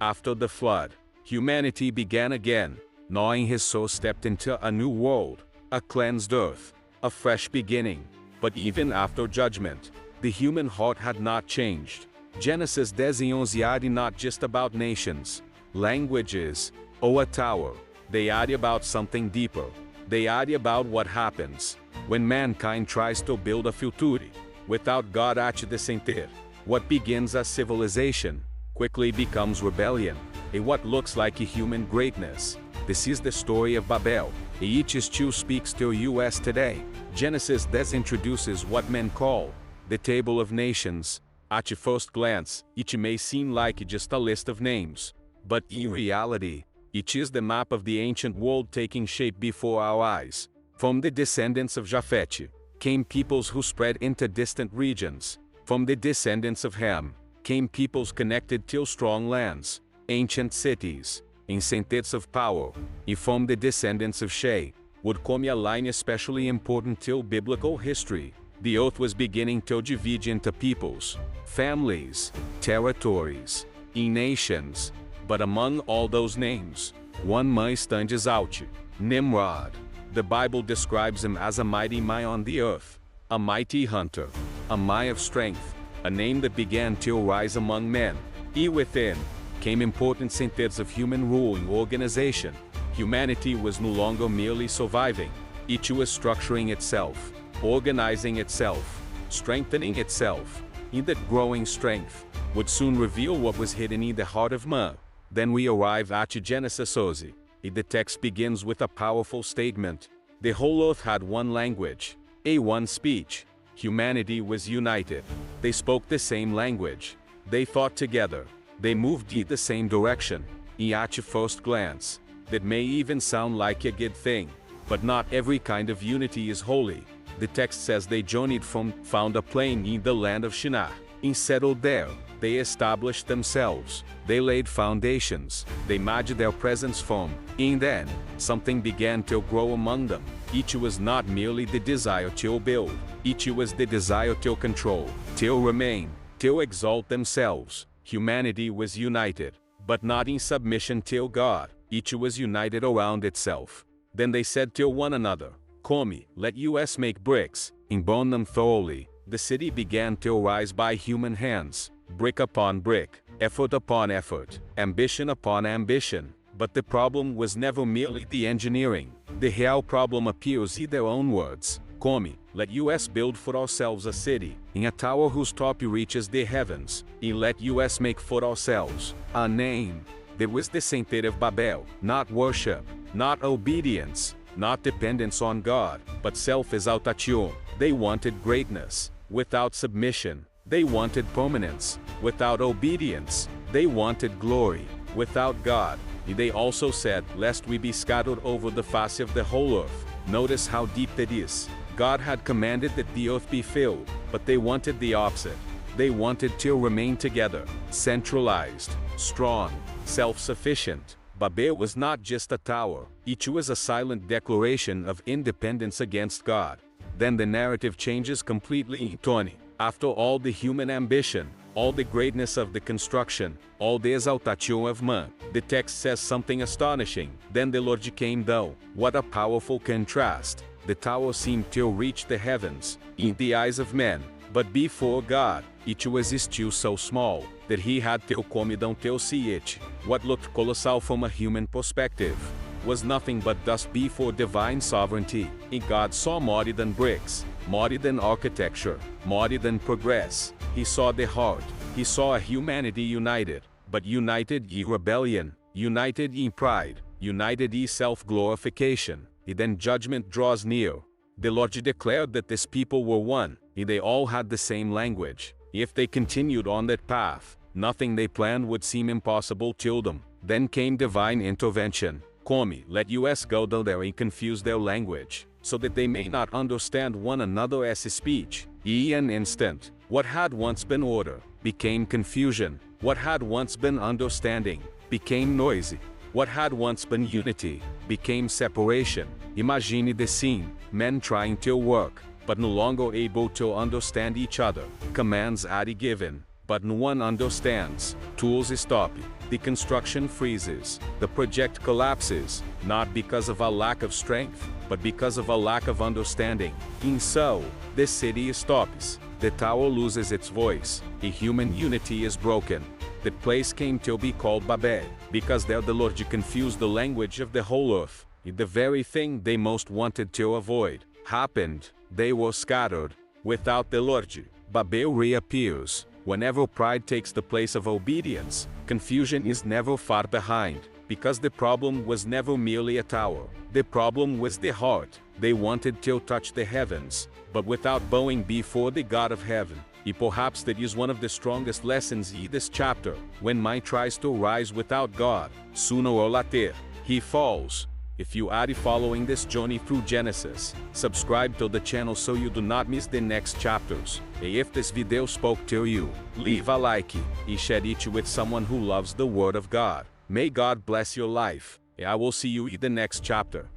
After the flood, humanity began again. Gnawing his soul stepped into a new world, a cleansed earth, a fresh beginning. But even after judgment, the human heart had not changed. Genesis 10:11 not just about nations, languages, or a tower. They are about something deeper. They are about what happens when mankind tries to build a future without God at the center. What begins as civilization quickly becomes rebellion, what looks like a human greatness. This is the story of Babel. It still speaks to us today. Genesis 10 introduces what men call the Table of Nations. At first glance, it may seem like just a list of names, but in reality, it is the map of the ancient world taking shape before our eyes. From the descendants of Japheth came peoples who spread into distant regions. From the descendants of Ham came peoples connected to strong lands, ancient cities, and centers of power. And from the descendants of Shem would come a line especially important to biblical history. The earth was beginning to divide into peoples, families, territories, and nations. But among all those names, one man stands out: Nimrod. The Bible describes him as a mighty man on the earth, a mighty hunter, a man of strength, a name that began to rise among men. Within came important centers of human rule and organization. Humanity was no longer merely surviving. It was structuring itself, organizing itself, strengthening itself. In that growing strength would soon reveal what was hidden in the heart of man. Then we arrive at Genesis 11. The text begins with a powerful statement. The whole earth had one language, one speech. Humanity was united. They spoke the same language. They thought together. They moved in the same direction. At first glance, that may even sound like a good thing. But not every kind of unity is holy. The text says they journeyed found a plain in the land of Shinar, and settled there. They established themselves. They laid foundations. They made their presence firm. And then, something began to grow among them. It was not merely the desire to build. It was the desire to control, to remain, to exalt themselves. Humanity was united, but not in submission to God. It was united around itself. Then they said to one another, "Come, let us make bricks, and burn them thoroughly." The city began to rise by human hands, brick upon brick, effort upon effort, ambition upon ambition. But the problem was never merely the engineering. The real problem appears in their own words. "Come, let us build for ourselves a city, in a tower whose top reaches the heavens, and let us make for ourselves a name." There was the center of Babel, not worship, not obedience, not dependence on God, but self-exaltation. They wanted greatness, without submission. They wanted permanence, without obedience. They wanted glory, without God. They also said, "Lest we be scattered over the face of the whole earth." Notice how deep that is. God had commanded that the earth be filled, but they wanted the opposite. They wanted to remain together, centralized, strong, self-sufficient. Babel was not just a tower. It was a silent declaration of independence against God. Then the narrative changes completely. After all the human ambition, all the greatness of the construction, all the exaltation of man, the text says something astonishing. Then the Lord came down. What a powerful contrast. The tower seemed to reach the heavens, in the eyes of men, but before God, it was still so small that he had to come down to see it. What looked colossal from a human perspective was nothing but dust before divine sovereignty. And God saw more than bricks, more than architecture, more than progress. He saw the heart. He saw a humanity united, but united in rebellion, united in pride, united in self-glorification. Then judgment draws near. The Lord declared that these people were one, and they all had the same language. If they continued on that path, nothing they planned would seem impossible to them. Then came divine intervention. "Come, let us go down there and confuse their language, so that they may not understand one another's speech." In an instant, what had once been order became confusion. What had once been understanding became noisy. What had once been unity became separation. Imagine the scene: men trying to work, but no longer able to understand each other. Commands are given, but no one understands. Tools stop. the construction freezes, the project collapses, not because of a lack of strength, but because of a lack of understanding. And so, the city stops, the tower loses its voice, a human unity is broken. The place came to be called Babel, because there the Lord confused the language of the whole earth. The very thing they most wanted to avoid happened, they were scattered. Without the Lord, Babel reappears. Whenever pride takes the place of obedience, confusion is never far behind, because the problem was never merely a tower. The problem was the heart. They wanted to touch the heavens, but without bowing before the God of heaven. And perhaps that is one of the strongest lessons in this chapter. When man tries to rise without God, sooner or later, he falls. If you are following this journey through Genesis, subscribe to the channel so you do not miss the next chapters. And if this video spoke to you, leave a like and share it with someone who loves the Word of God. May God bless your life, and I will see you in the next chapter.